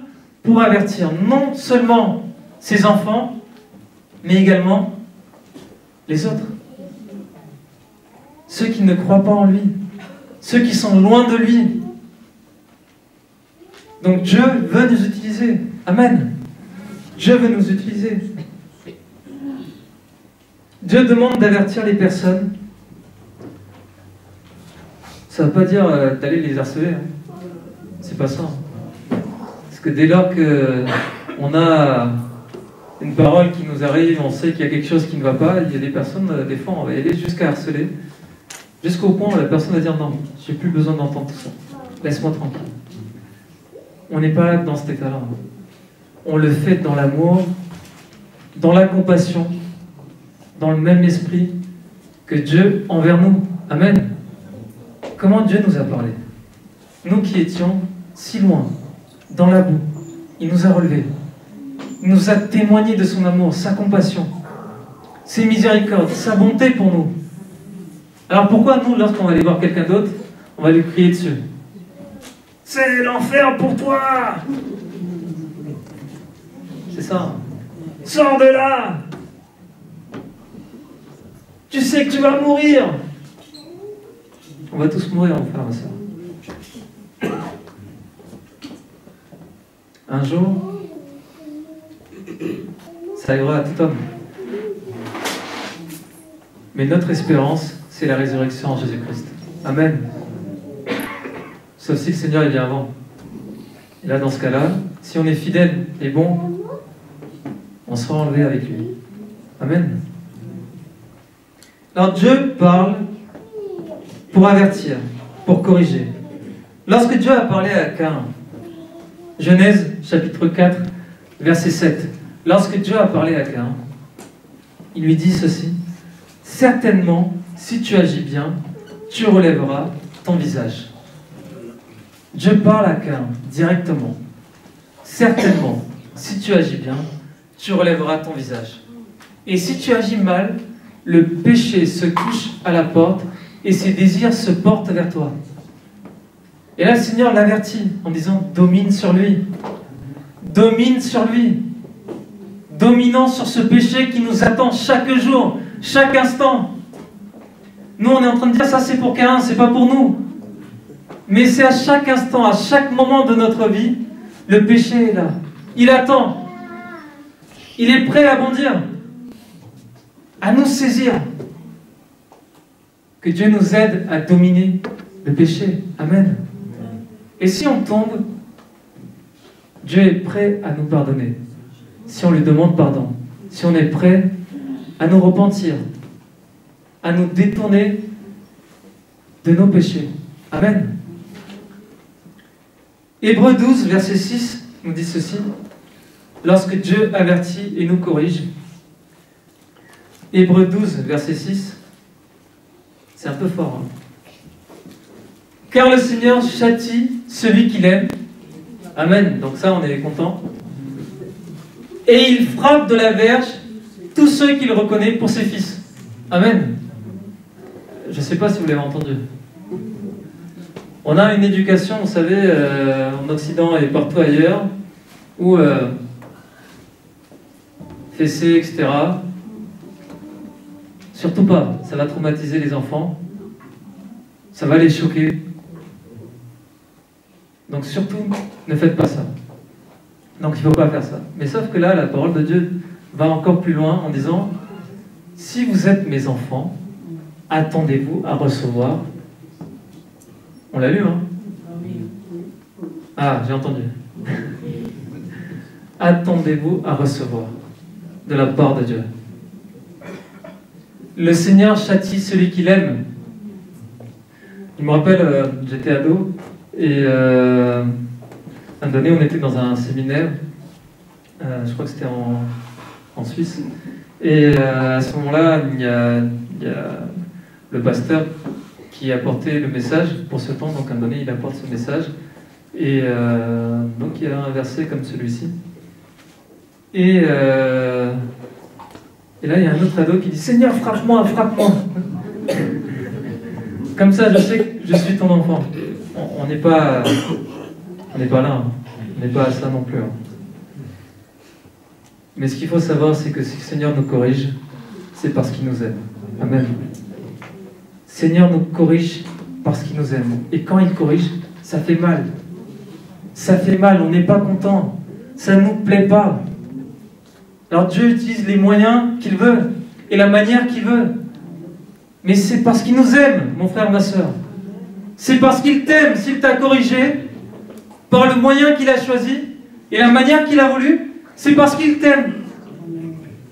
pour avertir non seulement ses enfants, mais également les autres. Ceux qui ne croient pas en lui, ceux qui sont loin de lui. Donc Dieu veut nous utiliser. Amen. Dieu veut nous utiliser. Dieu demande d'avertir les personnes. Ça ne veut pas dire d'aller les harceler. Hein. C'est pas ça. Parce que dès lors qu'on a une parole qui nous arrive, on sait qu'il y a quelque chose qui ne va pas, il y a des personnes, des fois, on va y aller jusqu'à harceler, jusqu'au point où la personne va dire non, j'ai plus besoin d'entendre tout ça. Laisse-moi tranquille. On n'est pas dans cet état-là. On le fait dans l'amour, dans la compassion, dans le même esprit que Dieu envers nous. Amen. Comment Dieu nous a parlé? Nous qui étions si loin, dans la boue, il nous a relevés. Il nous a témoigné de son amour, sa compassion, ses miséricordes, sa bonté pour nous. Alors pourquoi nous, lorsqu'on va aller voir quelqu'un d'autre, on va lui crier dessus? C'est l'enfer pour toi! C'est ça. Sors de là! Tu sais que tu vas mourir! On va tous mourir, mon frère, ma soeur. Un jour, ça arrivera à tout homme. Mais notre espérance, c'est la résurrection en Jésus-Christ. Amen. Sauf si le Seigneur il vient avant. Et là, dans ce cas-là, si on est fidèle et bon, on sera enlevé avec lui. Amen. Alors Dieu parle pour avertir, pour corriger. Lorsque Dieu a parlé à Caïn, Genèse chapitre 4, verset 7, lorsque Dieu a parlé à Caïn, il lui dit ceci: certainement, si tu agis bien, tu relèveras ton visage. Dieu parle à Caïn directement. Certainement, si tu agis bien, tu relèveras ton visage. Et si tu agis mal, le péché se couche à la porte et ses désirs se portent vers toi. Et là, le Seigneur l'avertit en disant, domine sur lui. Domine sur lui. Dominant sur ce péché qui nous attend chaque jour, chaque instant. Nous, on est en train de dire, ça c'est pour Caïn, c'est pas pour nous. Mais c'est à chaque instant, à chaque moment de notre vie, le péché est là. Il attend. Il est prêt à bondir, à nous saisir. Que Dieu nous aide à dominer le péché. Amen. Et si on tombe, Dieu est prêt à nous pardonner. Si on lui demande pardon. Si on est prêt à nous repentir, à nous détourner de nos péchés. Amen. Hébreux 12, verset 6, nous dit ceci. Lorsque Dieu avertit et nous corrige. Hébreux 12, verset 6. C'est un peu fort. Hein. Car le Seigneur châtie celui qu'il aime. Amen. Donc ça, on est content. Et il frappe de la verge tous ceux qu'il reconnaît pour ses fils. Amen. Je ne sais pas si vous l'avez entendu. On a une éducation, vous savez, en Occident et partout ailleurs, où fessé, etc. Surtout pas, ça va traumatiser les enfants, ça va les choquer. Donc surtout, ne faites pas ça. Donc il ne faut pas faire ça. Mais sauf que là, la parole de Dieu va encore plus loin en disant, si vous êtes mes enfants, attendez-vous à recevoir. On l'a lu, hein? Ah, j'ai entendu. Attendez-vous à recevoir de la part de Dieu. Le Seigneur châtie celui qu'il aime. Je me rappelle, j'étais ado, et un moment donné, on était dans un séminaire, je crois que c'était en Suisse, et à ce moment-là, il y a le pasteur qui apportait le message pour ce temps, donc à un moment donné, il apporte ce message, et donc il y a un verset comme celui-ci, et là, il y a un autre ado qui dit « Seigneur, frappe-moi, frappe-moi !» Comme ça, je sais que je suis ton enfant. On n'est pas là, hein. On n'est pas à ça non plus. Hein. Mais ce qu'il faut savoir, c'est que si le Seigneur nous corrige, c'est parce qu'il nous aime. Amen. Seigneur nous corrige parce qu'il nous aime. Et quand il corrige, ça fait mal. Ça fait mal, on n'est pas content. Ça ne nous plaît pas. Alors Dieu utilise les moyens qu'il veut et la manière qu'il veut. Mais c'est parce qu'il nous aime, mon frère, ma soeur. C'est parce qu'il t'aime, s'il t'a corrigé, par le moyen qu'il a choisi et la manière qu'il a voulu, c'est parce qu'il t'aime.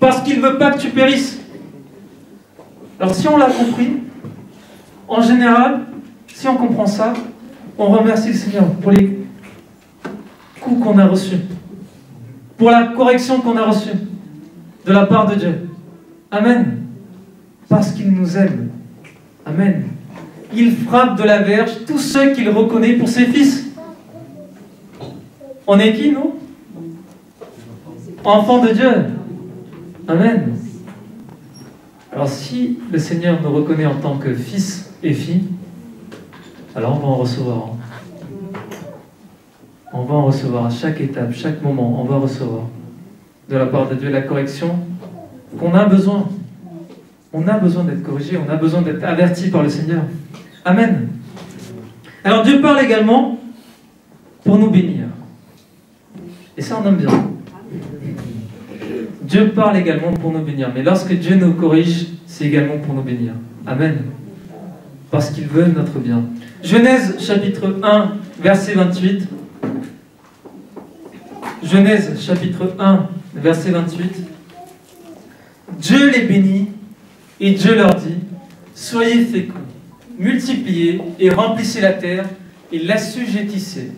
Parce qu'il ne veut pas que tu périsses. Alors si on l'a compris, en général, si on comprend ça, on remercie le Seigneur pour les coups qu'on a reçus, pour la correction qu'on a reçue de la part de Dieu. Amen. Parce qu'il nous aime. Amen. Il frappe de la verge tous ceux qu'il reconnaît pour ses fils. On est qui, nous? Enfants de Dieu. Amen. Alors si le Seigneur nous reconnaît en tant que fils et filles, alors on va en recevoir. On va en recevoir à chaque étape, chaque moment, on va recevoir de la part de Dieu la correction qu'on a besoin. On a besoin d'être corrigé, on a besoin d'être averti par le Seigneur. Amen. Alors Dieu parle également pour nous bénir. Et ça, on aime bien. Dieu parle également pour nous bénir. Mais lorsque Dieu nous corrige, c'est également pour nous bénir. Amen. Parce qu'il veut notre bien. Genèse chapitre 1, verset 28. Genèse chapitre 1, verset 28. Dieu les bénit et Dieu leur dit, soyez féconds, multipliez et remplissez la terre et l'assujettissez.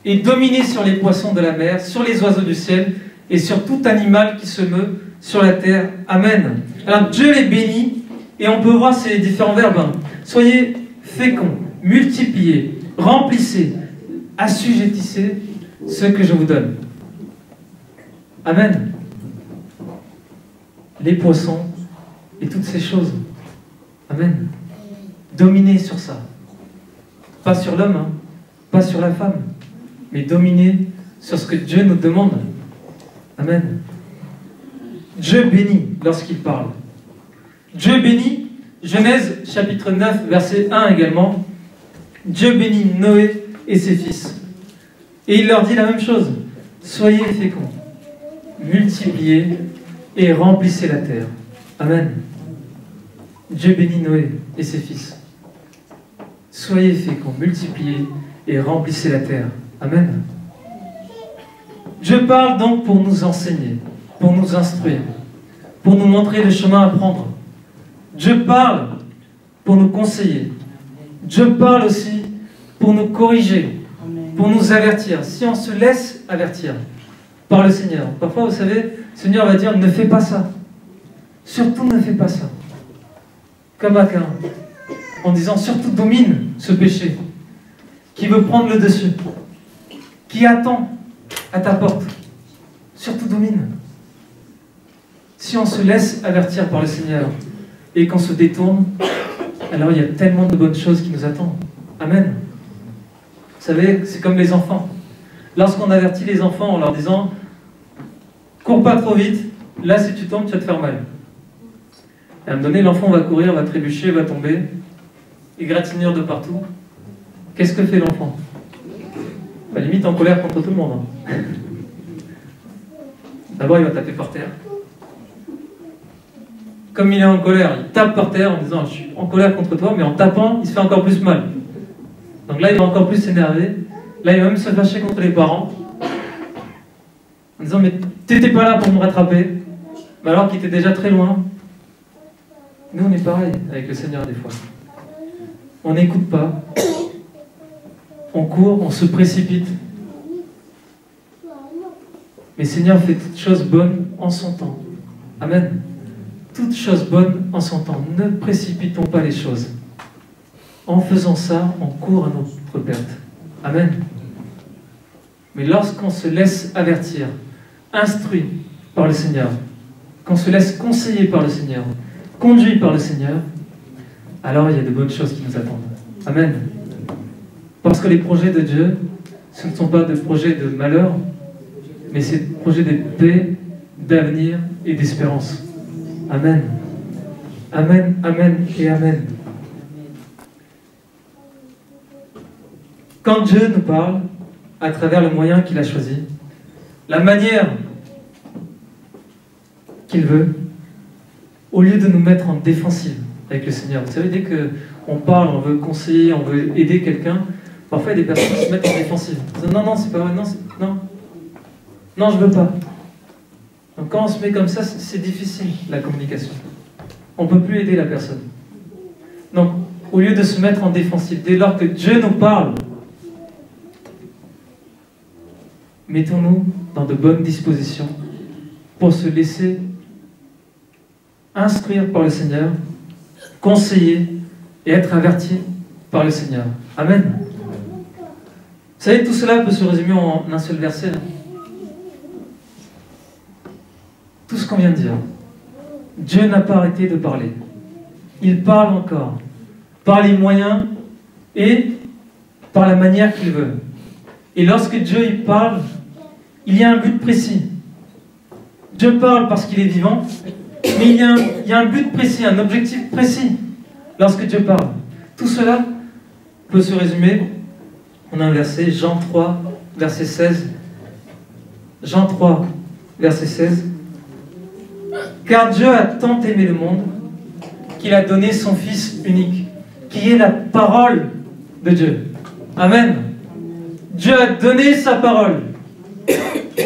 Et dominez sur les poissons de la mer, sur les oiseaux du ciel et sur tout animal qui se meut sur la terre. Amen. Alors Dieu les bénit, et on peut voir ces différents verbes. Soyez féconds, multipliez, remplissez, assujettissez ce que je vous donne. Amen. Les poissons et toutes ces choses. Amen. Dominez sur ça. Pas sur l'homme, hein, pas sur la femme, mais dominez sur ce que Dieu nous demande. Amen. Dieu bénit lorsqu'il parle. Dieu bénit, Genèse chapitre 9, verset 1 également. Dieu bénit Noé et ses fils. Et il leur dit la même chose. Soyez féconds, multipliez et remplissez la terre. Amen. Dieu bénit Noé et ses fils. Soyez féconds, multipliez et remplissez la terre. Amen. Dieu parle donc pour nous enseigner, pour nous instruire, pour nous montrer le chemin à prendre. Dieu parle pour nous conseiller. Dieu parle aussi pour nous corriger, pour nous avertir. Si on se laisse avertir par le Seigneur, parfois, vous savez, le Seigneur va dire, ne fais pas ça. Surtout ne fais pas ça. Comme Achan, en disant, surtout domine ce péché qui veut prendre le dessus, qui attend à ta porte. Surtout domine. Si on se laisse avertir par le Seigneur et qu'on se détourne, alors il y a tellement de bonnes choses qui nous attendent. Amen. Vous savez, c'est comme les enfants. Lorsqu'on avertit les enfants en leur disant « Cours pas trop vite, là si tu tombes, tu vas te faire mal. » Et à un moment donné, l'enfant va courir, va trébucher, va tomber, égratignure de partout. Qu'est-ce que fait l'enfant? Limite en colère contre tout le monde. Hein. D'abord, il va taper par terre. Comme il est en colère, il tape par terre en disant « Je suis en colère contre toi », mais en tapant, il se fait encore plus mal. Donc là, il va encore plus s'énerver. Là, il va même se fâcher contre les parents. En disant « Mais t'étais pas là pour me rattraper », mais alors qu'il était déjà très loin. Nous, on est pareil avec le Seigneur des fois. On n'écoute pas. On court, on se précipite. Mais le Seigneur fait toutes choses bonnes en son temps. Amen. Toutes choses bonnes en son temps. Ne précipitons pas les choses. En faisant ça, on court à notre perte. Amen. Mais lorsqu'on se laisse avertir, instruit par le Seigneur, qu'on se laisse conseiller par le Seigneur, conduit par le Seigneur, alors il y a de bonnes choses qui nous attendent. Amen. Parce que les projets de Dieu, ce ne sont pas des projets de malheur, mais c'est des projets de paix, d'avenir et d'espérance. Amen. Amen, amen et amen. Quand Dieu nous parle, à travers le moyen qu'il a choisi, la manière qu'il veut, au lieu de nous mettre en défensive avec le Seigneur. Vous savez, dès qu'on parle, on veut conseiller, on veut aider quelqu'un, parfois il y a des personnes qui se mettent en défensive. Ils disent, non, non, c'est pas vrai, non, je veux pas. Donc quand on se met comme ça, c'est difficile, la communication. On ne peut plus aider la personne. Donc, au lieu de se mettre en défensive, dès lors que Dieu nous parle, mettons-nous dans de bonnes dispositions pour se laisser instruire par le Seigneur, conseiller et être averti par le Seigneur. Amen. Vous savez, tout cela peut se résumer en un seul verset. Tout ce qu'on vient de dire. Dieu n'a pas arrêté de parler. Il parle encore, par les moyens et par la manière qu'il veut. Et lorsque Dieu il parle, il y a un but précis. Dieu parle parce qu'il est vivant, mais il y a un but précis, un objectif précis lorsque Dieu parle. Tout cela peut se résumer en un verset, Jean 3, verset 16. Jean 3, verset 16. Car Dieu a tant aimé le monde qu'il a donné son Fils unique, qui est la parole de Dieu. Amen. Dieu a donné sa parole.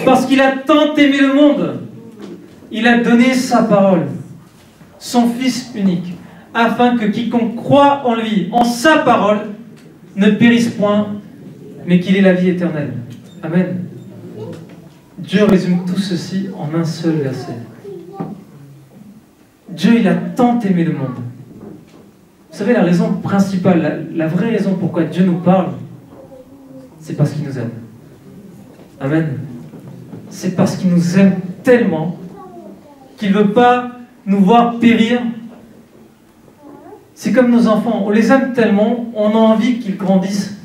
Parce qu'il a tant aimé le monde, il a donné sa parole, son Fils unique, afin que quiconque croit en lui, en sa parole, ne périsse point, mais qu'il ait la vie éternelle. Amen. Dieu résume tout ceci en un seul verset. Dieu, il a tant aimé le monde. Vous savez, la raison principale, la vraie raison pourquoi Dieu nous parle, c'est parce qu'il nous aime. Amen. C'est parce qu'il nous aime tellement qu'il ne veut pas nous voir périr. C'est comme nos enfants, on les aime tellement, on a envie qu'ils grandissent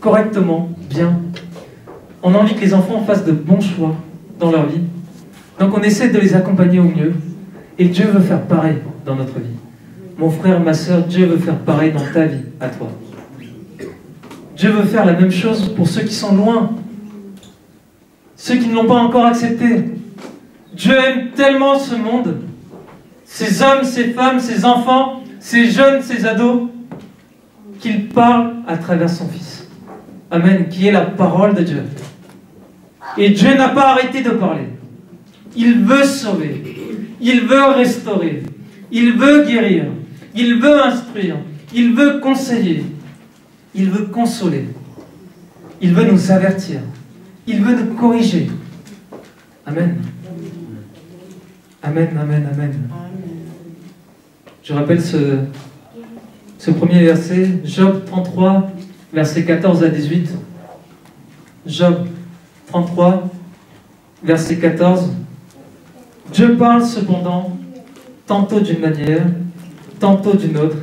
correctement, bien. On a envie que les enfants fassent de bons choix dans leur vie. Donc on essaie de les accompagner au mieux. Et Dieu veut faire pareil dans notre vie. Mon frère, ma soeur, Dieu veut faire pareil dans ta vie, à toi. Dieu veut faire la même chose pour ceux qui sont loin. Ceux qui ne l'ont pas encore accepté. Dieu aime tellement ce monde, ces hommes, ces femmes, ces enfants, ces jeunes, ces ados, qu'il parle à travers son Fils. Amen, qui est la parole de Dieu. Et Dieu n'a pas arrêté de parler. Il veut sauver, il veut restaurer, il veut guérir, il veut instruire, il veut conseiller, il veut consoler, il veut nous avertir, il veut nous corriger. Amen. Amen, amen, amen. Je rappelle ce premier verset, Job 33, versets 14 à 18. Job 33, verset 14. Dieu parle cependant, tantôt d'une manière, tantôt d'une autre,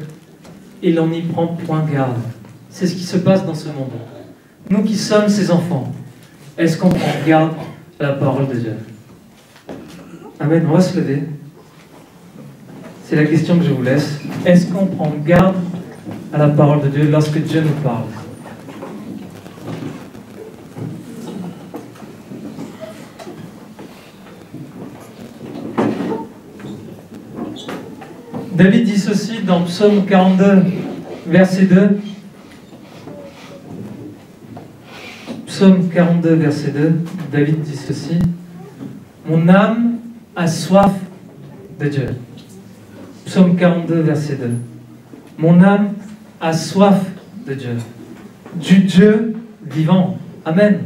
et l'on n'y prend point garde. C'est ce qui se passe dans ce monde. Nous qui sommes ses enfants, est-ce qu'on prend garde à la parole de Dieu? Amen, on va se lever. C'est la question que je vous laisse. Est-ce qu'on prend garde à la parole de Dieu lorsque Dieu nous parle? David dit ceci dans Psaume 42, verset 2. Psaume 42, verset 2. David dit ceci. Mon âme a soif de Dieu. Psaume 42, verset 2. Mon âme a soif de Dieu. Du Dieu vivant. Amen.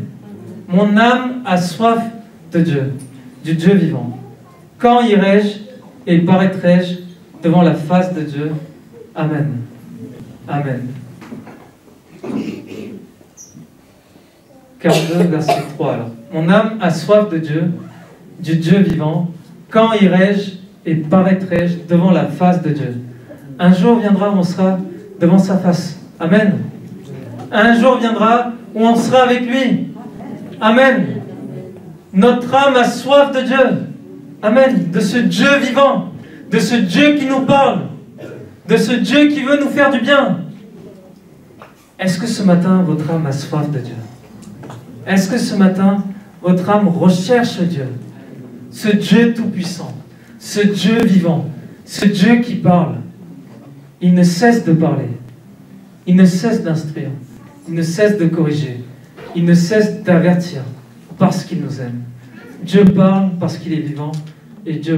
Mon âme a soif de Dieu. Du Dieu vivant. Quand irai-je et paraîtrai-je devant la face de Dieu? Amen. Amen. 42, verset 3. Alors. Mon âme a soif de Dieu, du Dieu vivant. Quand irai-je et paraîtrai-je devant la face de Dieu? Un jour viendra où on sera devant sa face. Amen. Un jour viendra où on sera avec lui. Amen. Notre âme a soif de Dieu. Amen. De ce Dieu vivant. De ce Dieu qui nous parle, de ce Dieu qui veut nous faire du bien. Est-ce que ce matin, votre âme a soif de Dieu? Est-ce que ce matin, votre âme recherche Dieu? Ce Dieu tout-puissant, ce Dieu vivant, ce Dieu qui parle. Il ne cesse de parler, il ne cesse d'instruire, il ne cesse de corriger, il ne cesse d'avertir parce qu'il nous aime. Dieu parle parce qu'il est vivant et Dieu